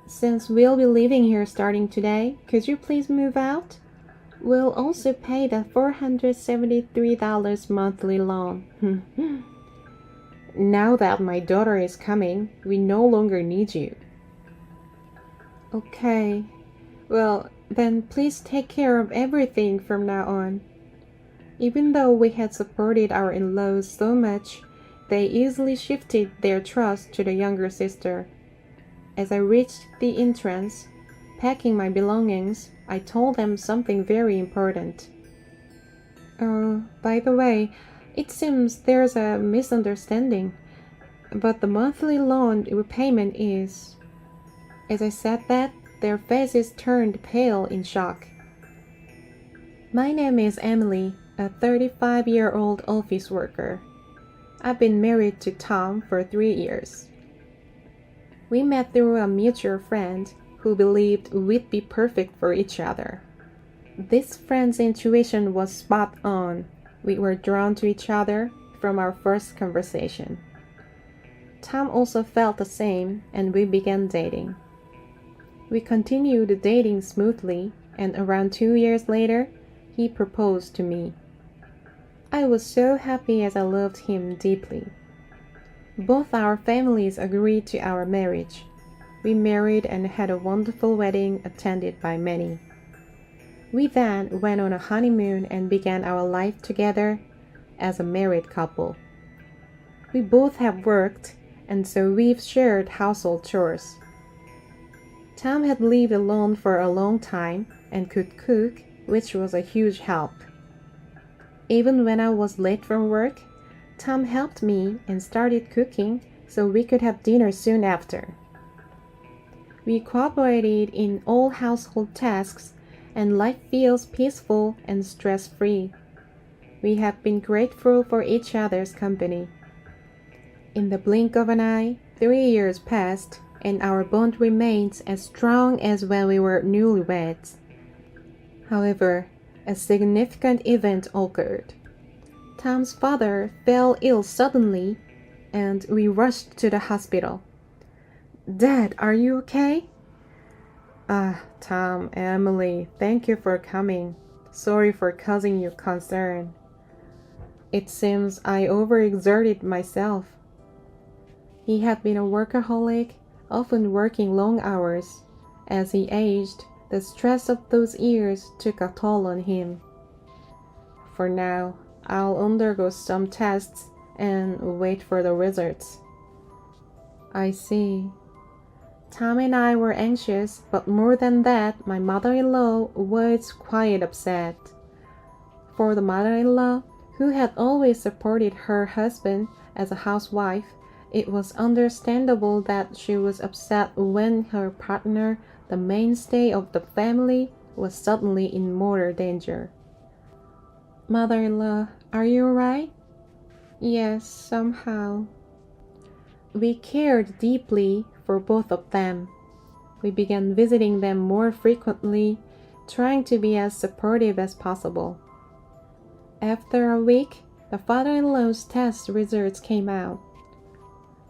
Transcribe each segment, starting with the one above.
Since we'll be living here starting today, could you please move out? We'll also pay the $473 monthly loan. Now that my daughter is coming, we no longer need you. Okay. Well, then please take care of everything from now on. Even though we had supported our in-laws so much, they easily shifted their trust to the younger sister. As I reached the entrance, packing my belongings, I told them something very important. By the way, it seems there's a misunderstanding, but the monthly loan repayment is... As I said that, their faces turned pale in shock. My name is Emily, a 35-year-old office worker. I've been married to Tom for 3 years. We met through a mutual friend who believed we'd be perfect for each other. This friend's intuition was spot on. We were drawn to each other from our first conversation. Tom also felt the same, and we began dating. We continued dating smoothly, and around 2 years later, he proposed to me. I was so happy as I loved him deeply. Both our families agreed to our marriage. We married and had a wonderful wedding attended by many. We then went on a honeymoon and began our life together as a married couple. We both have worked, and so we've shared household chores. Tom had lived alone for a long time and could cook, which was a huge help. Even when I was late from work, Tom helped me and started cooking so we could have dinner soon after. We cooperated in all household tasks, and life feels peaceful and stress-free. We have been grateful for each other's company. In the blink of an eye, 3 years passed, and our bond remains as strong as when we were newlyweds. However, a significant event occurred. Tom's father fell ill suddenly, and we rushed to the hospital. Dad, are you okay? Tom, Emily, thank you for coming. Sorry for causing you concern. It seems I overexerted myself. He had been a workaholic, often working long hours. As he aged, the stress of those years took a toll on him. For now, I'll undergo some tests and wait for the results. I see. Tom and I were anxious, but more than that, my mother-in-law was quite upset. For the mother-in-law, who had always supported her husband as a housewife, it was understandable that she was upset when her partner, the mainstay of the family, was suddenly in mortal danger. Mother-in-law, are you alright? Yes, somehow. We cared deeply for both of them. We began visiting them more frequently, trying to be as supportive as possible. After a week, the father-in-law's test results came out.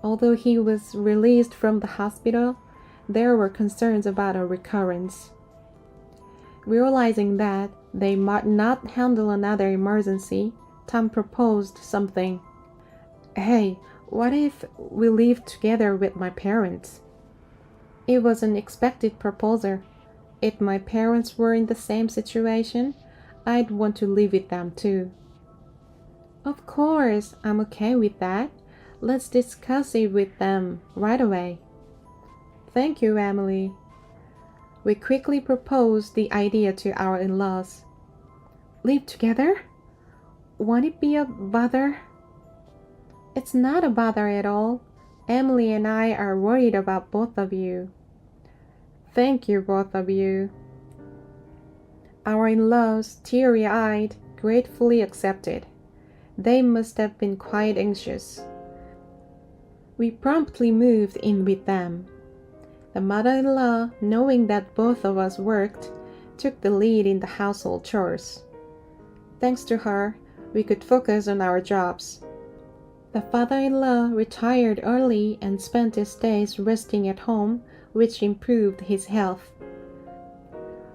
Although he was released from the hospital, there were concerns about a recurrence. Realizing that they might not handle another emergency, Tom proposed something. Hey, what if we live together with my parents? It was an unexpected proposal. If my parents were in the same situation, I'd want to live with them too. Of course, I'm okay with that. Let's discuss it with them right away. Thank you, Emily. We quickly proposed the idea to our in-laws. Live together? Won't it be a bother? It's not a bother at all. Emily and I are worried about both of you. Thank you, both of you. Our in-laws, teary-eyed, gratefully accepted. They must have been quite anxious. We promptly moved in with them. The mother-in-law, knowing that both of us worked, took the lead in the household chores. Thanks to her, we could focus on our jobs. The father-in-law retired early and spent his days resting at home, which improved his health.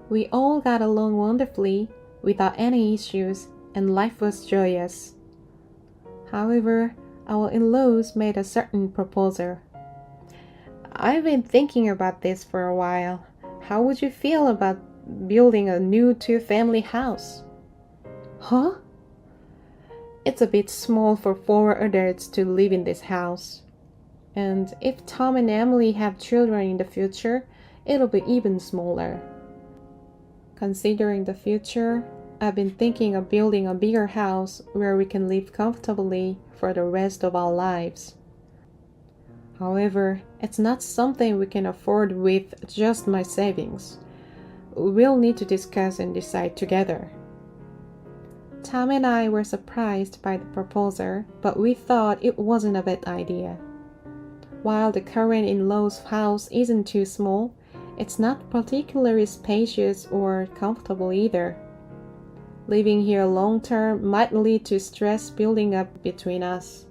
We all got along wonderfully, without any issues, and life was joyous. However, our in-laws made a certain proposal. I've been thinking about this for a while. How would you feel about building a new two-family house? Huh? It's a bit small for 4 adults to live in this house. And if Tom and Emily have children in the future, it'll be even smaller. Considering the future, I've been thinking of building a bigger house where we can live comfortably for the rest of our lives. However, it's not something we can afford with just my savings. We'll need to discuss and decide together. Tom and I were surprised by the proposal, but we thought it wasn't a bad idea. While the current in-laws' house isn't too small, it's not particularly spacious or comfortable either. Living here long-term might lead to stress building up between us.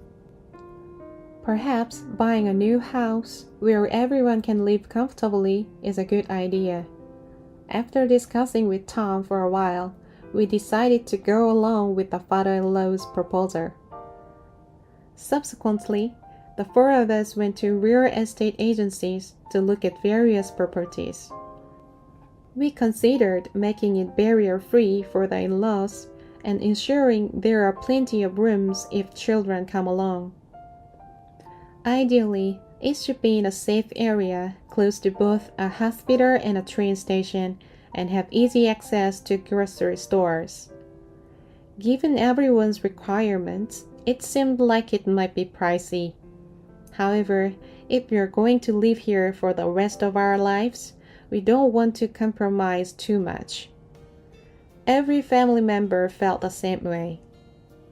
Perhaps buying a new house where everyone can live comfortably is a good idea. After discussing with Tom for a while, we decided to go along with the father-in-law's proposal. Subsequently, the 4 of us went to real estate agencies to look at various properties. We considered making it barrier-free for the in-laws and ensuring there are plenty of rooms if children come along. Ideally, it should be in a safe area close to both a hospital and a train station and have easy access to grocery stores. Given everyone's requirements, it seemed like it might be pricey. However, if we are going to live here for the rest of our lives, we don't want to compromise too much. Every family member felt the same way.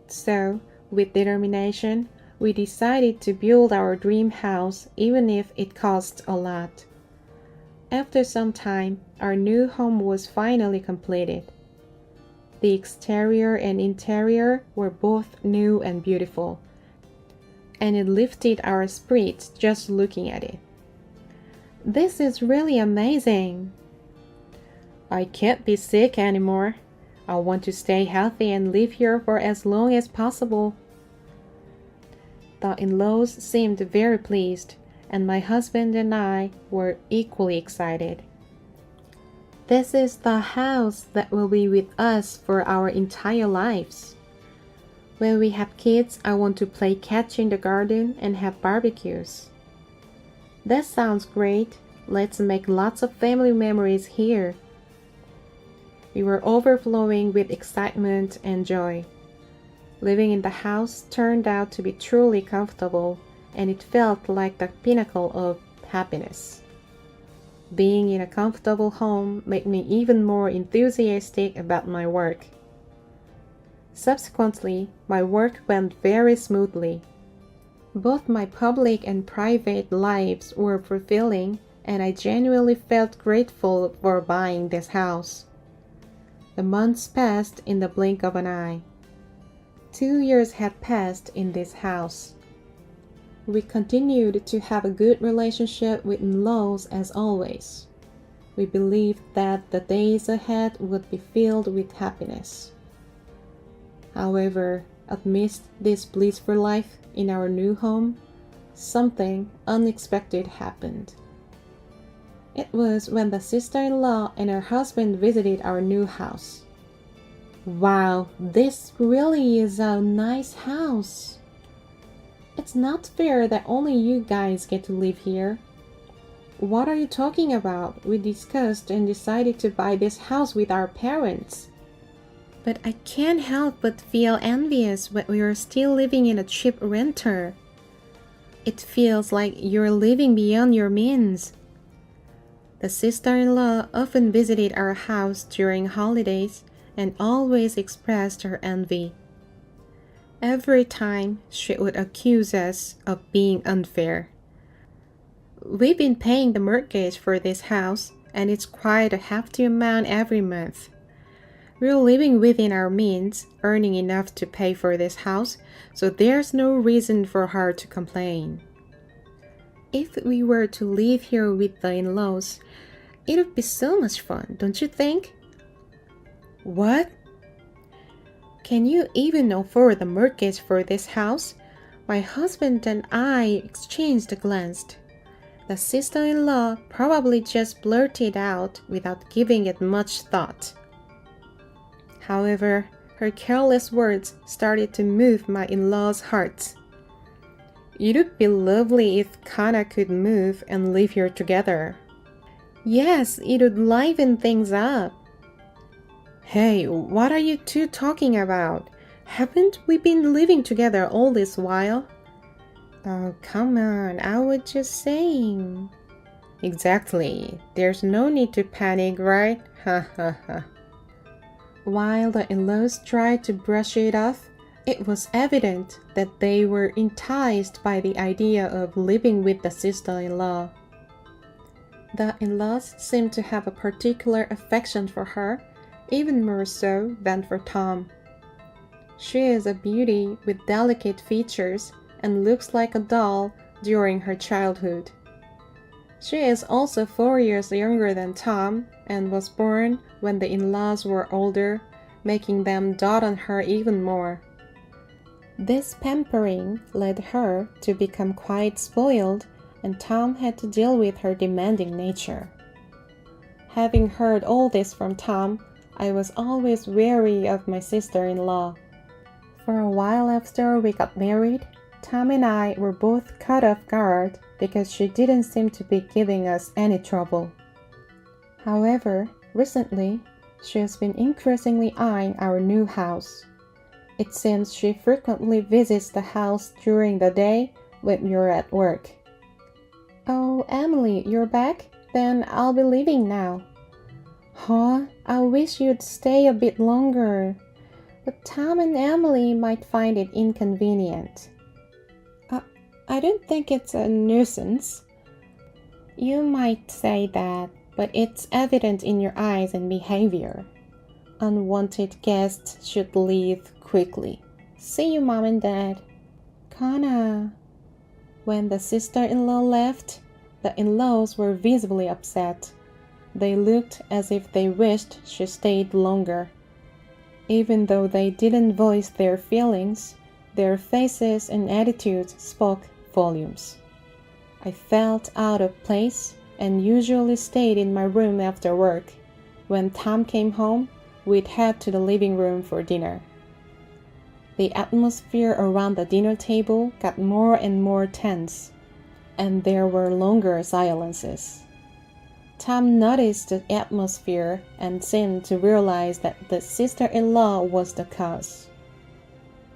So, with determination, we decided to build our dream house even if it costs a lot. After some time, our new home was finally completed. The exterior and interior were both new and beautiful, and it lifted our spirits just looking at it. This is really amazing. I can't be sick anymore. I want to stay healthy and live here for as long as possible. The in-laws seemed very pleased, and my husband and I were equally excited. This is the house that will be with us for our entire lives. When we have kids, I want to play catch in the garden and have barbecues. That sounds great. Let's make lots of family memories here. We were overflowing with excitement and joy. Living in the house turned out to be truly comfortable, and it felt like the pinnacle of happiness. Being in a comfortable home made me even more enthusiastic about my work. Subsequently, my work went very smoothly. Both my public and private lives were fulfilling, and I genuinely felt grateful for buying this house. The months passed in the blink of an eye. 2 years had passed in this house. We continued to have a good relationship with in-laws as always. We believed that the days ahead would be filled with happiness. However, amidst this blissful life in our new home, something unexpected happened. It was when the sister-in-law and her husband visited our new house. Wow, this really is a nice house. It's not fair that only you guys get to live here. What are you talking about? We discussed and decided to buy this house with our parents. But I can't help but feel envious when we are still living in a cheap renter. It feels like you're living beyond your means. The sister-in-law often visited our house during holidays and always expressed her envy. Every time, she would accuse us of being unfair. We've been paying the mortgage for this house, and it's quite a hefty amount every month. We're living within our means, earning enough to pay for this house, so there's no reason for her to complain. If we were to live here with the in-laws, it would be so much fun, don't you think? What? Can you even afford the mortgage for this house? My husband and I exchanged a glance. The sister-in-law probably just blurted out without giving it much thought. However, her careless words started to move my in-laws' hearts. It would be lovely if Kana could move and live here together. Yes, it would liven things up. Hey, what are you two talking about? Haven't we been living together all this while? Oh, come on, I was just saying. Exactly. There's no need to panic, right? Ha ha ha. While the in-laws tried to brush it off, it was evident that they were enticed by the idea of living with the sister-in-law. The in-laws seemed to have a particular affection for her, even more so than for Tom. She is a beauty with delicate features and looks like a doll during her childhood. She is also 4 years younger than Tom and was born when the in-laws were older, making them dote on her even more. This pampering led her to become quite spoiled, and Tom had to deal with her demanding nature. Having heard all this from Tom, I was always wary of my sister-in-law. For a while after we got married, Tom and I were both caught off guard because she didn't seem to be giving us any trouble. However, recently, she has been increasingly eyeing our new house. It seems she frequently visits the house during the day when you're at work. Oh, Emily, you're back? Then I'll be leaving now. Huh? I wish you'd stay a bit longer. But Tom and Emily might find it inconvenient. I don't think it's a nuisance. You might say that, but it's evident in your eyes and behavior. Unwanted guests should leave quickly. See you, Mom and Dad. Kana. When the sister-in-law left, the in-laws were visibly upset. They looked as if they wished she stayed longer. Even though they didn't voice their feelings, their faces and attitudes spoke volumes. I felt out of place and usually stayed in my room after work. When Tom came home, we'd head to the living room for dinner. The atmosphere around the dinner table got more and more tense, and there were longer silences. Tom noticed the atmosphere and seemed to realize that the sister-in-law was the cause.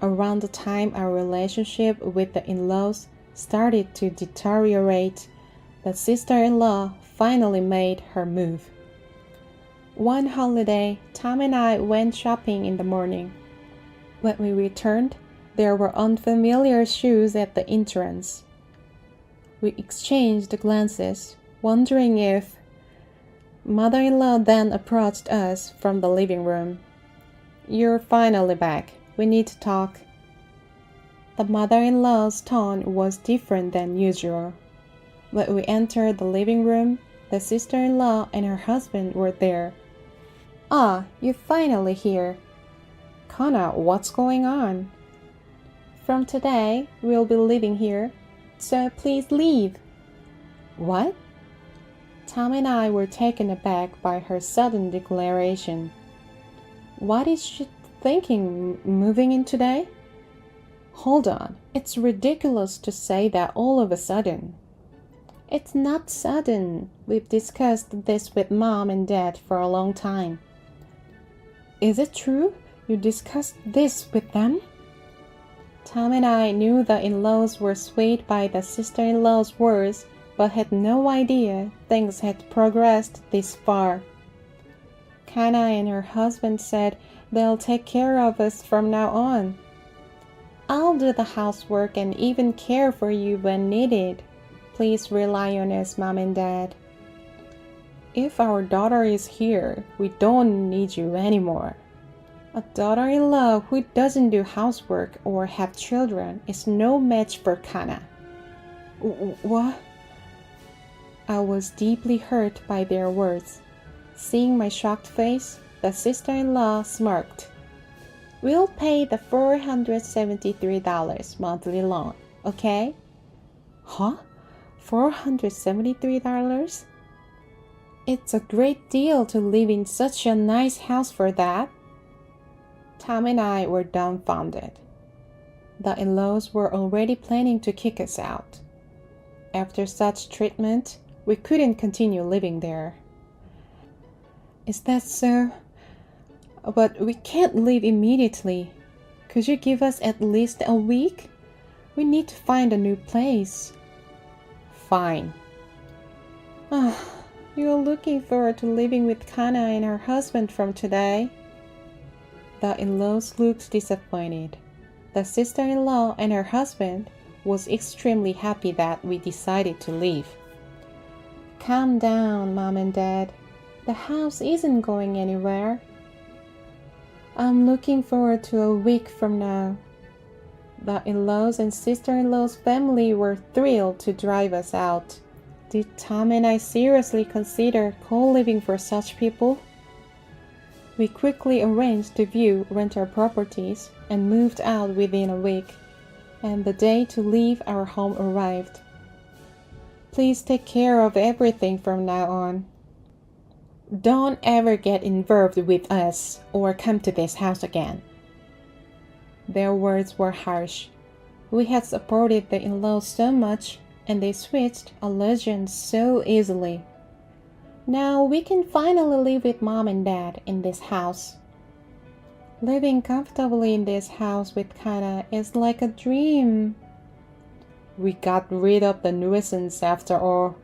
Around the time our relationship with the in-laws started to deteriorate, the sister-in-law finally made her move. One holiday, Tom and I went shopping in the morning. When we returned, there were unfamiliar shoes at the entrance. We exchanged glances, wondering if Mother-in-law then approached us from the living room. You're finally back. We need to talk. The mother-in-law's tone was different than usual. When we entered the living room, the sister-in-law and her husband were there. Ah, you're finally here. Kana, what's going on? From today, we'll be living here, so please leave. What? Tom and I were taken aback by her sudden declaration. What is she thinking, moving in today? Hold on, it's ridiculous to say that all of a sudden. It's not sudden. We've discussed this with Mom and Dad for a long time. Is it true? You discussed this with them? Tom and I knew the in-laws were swayed by the sister-in-law's words, but had no idea things had progressed this far. Kana and her husband said they'll take care of us from now on. I'll do the housework and even care for you when needed. Please rely on us, Mom and Dad. If our daughter is here, we don't need you anymore. A daughter-in-law who doesn't do housework or have children is no match for Kana. What? I was deeply hurt by their words. Seeing my shocked face, the sister-in-law smirked. We'll pay the $473 monthly loan, okay? Huh? $473? It's a great deal to live in such a nice house for that. Tom and I were dumbfounded. The in-laws were already planning to kick us out. After such treatment, we couldn't continue living there. Is that so? But we can't leave immediately. Could you give us at least a week? We need to find a new place. Fine. You're looking forward to living with Kana and her husband from today? The in-laws looked disappointed. The sister-in-law and her husband was extremely happy that we decided to leave. Calm down, Mom and Dad. The house isn't going anywhere. I'm looking forward to a week from now. The in-laws and sister-in-law's family were thrilled to drive us out. Did Tom and I seriously consider co-living for such people? We quickly arranged to view rental properties and moved out within a week, and the day to leave our home arrived. Please take care of everything from now on. Don't ever get involved with us or come to this house again. Their words were harsh. We had supported the in-laws so much, and they switched allegiance so easily. Now we can finally live with Mom and Dad in this house. Living comfortably in this house with Kana is like a dream. We got rid of the nuisance after all.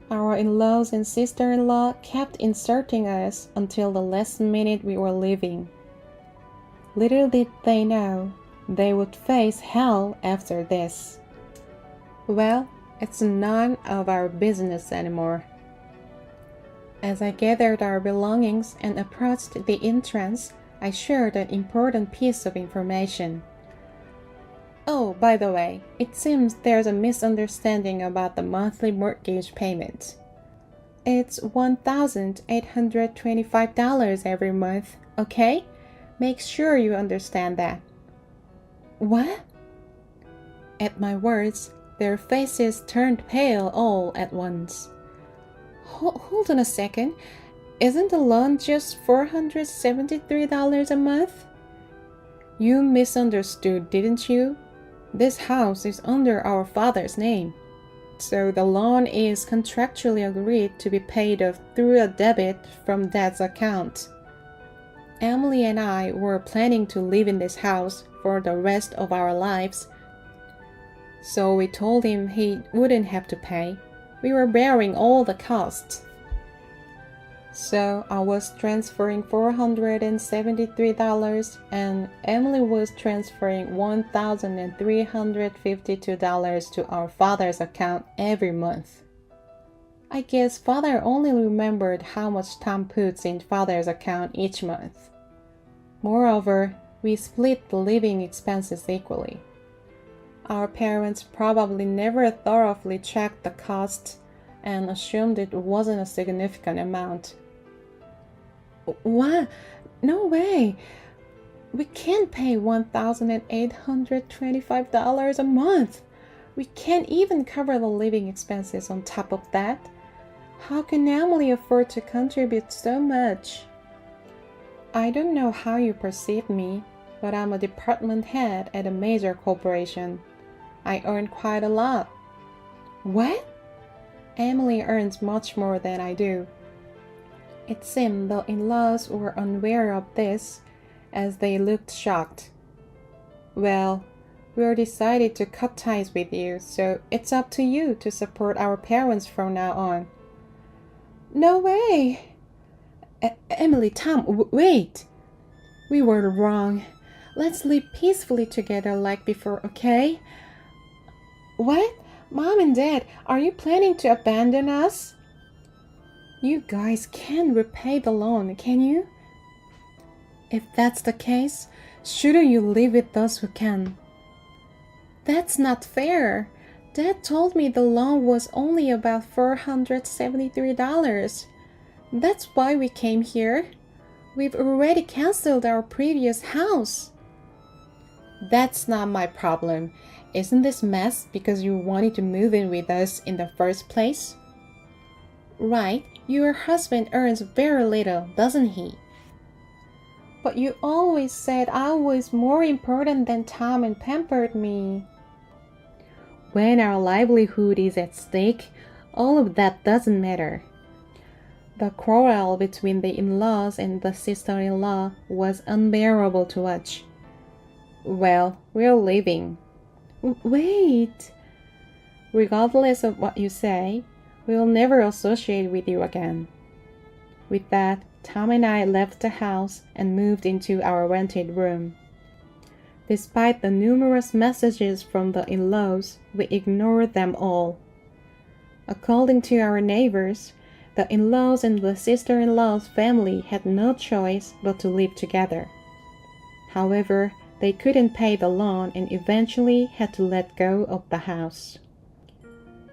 Our in-laws and sister-in-law kept inserting us until the last minute we were leaving. Little did they know they would face hell after this. Well, it's none of our business anymore. As I gathered our belongings and approached the entrance, I shared an important piece of information. Oh, by the way, it seems there's a misunderstanding about the monthly mortgage payment. It's $1,825 every month, okay? Make sure you understand that. What? At my words, their faces turned pale all at once. Hold on a second. Isn't the loan just $473 a month? You misunderstood, didn't you? This house is under our father's name, so the loan is contractually agreed to be paid off through a debit from Dad's account. Emily and I were planning to live in this house for the rest of our lives, so we told him he wouldn't have to pay. We were bearing all the costs. So I was transferring $473 and Emily was transferring $1,352 to our father's account every month. I guess father only remembered how much Tom puts in father's account each month. Moreover, we split the living expenses equally. Our parents probably never thoroughly checked the costs and assumed it wasn't a significant amount. What? No way! We can't pay $1,825 a month! We can't even cover the living expenses on top of that. How can Emily afford to contribute so much? I don't know how you perceive me, but I'm a department head at a major corporation. I earn quite a lot. What? Emily earns much more than I do. It seemed the in-laws were unaware of this, as they looked shocked. Well, we decided to cut ties with you, so it's up to you to support our parents from now on. No way! Emily, Tom, wait! We were wrong. Let's live peacefully together like before, okay? What? Mom and Dad, are you planning to abandon us? You guys can't repay the loan, can you? If that's the case, shouldn't you live with those who can? That's not fair. Dad told me the loan was only about $473. That's why we came here. We've already canceled our previous house. That's not my problem. Isn't this mess because you wanted to move in with us in the first place? Right, your husband earns very little, doesn't he? But you always said I was more important than Tom and pampered me. When our livelihood is at stake, all of that doesn't matter. The quarrel between the in-laws and the sister-in-law was unbearable to watch. Well, we're leaving. Wait! Regardless of what you say, we'll never associate with you again. With that, Tom and I left the house and moved into our rented room. Despite the numerous messages from the in-laws, we ignored them all. According to our neighbors, the in-laws and the sister-in-law's family had no choice but to live together. However, they couldn't pay the loan and eventually had to let go of the house.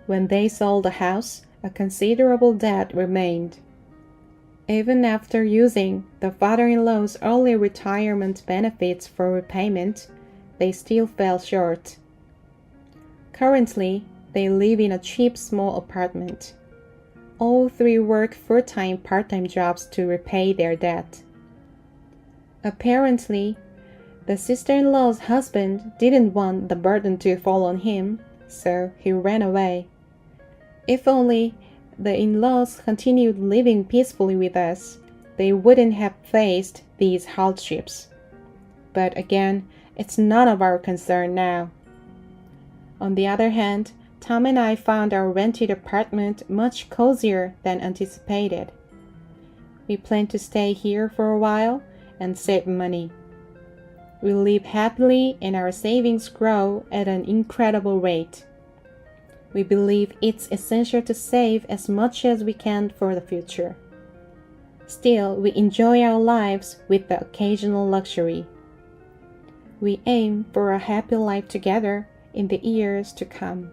When they sold the house, a considerable debt remained. Even after using the father-in-law's early retirement benefits for repayment, they still fell short. Currently, they live in a cheap small apartment. All three work full-time part-time jobs to repay their debt. Apparently, the sister-in-law's husband didn't want the burden to fall on him, so he ran away. If only the in-laws continued living peacefully with us, they wouldn't have faced these hardships. But again, it's none of our concern now. On the other hand, Tom and I found our rented apartment much cozier than anticipated. We plan to stay here for a while and save money. We live happily and our savings grow at an incredible rate. We believe it's essential to save as much as we can for the future. Still, we enjoy our lives with the occasional luxury. We aim for a happy life together in the years to come.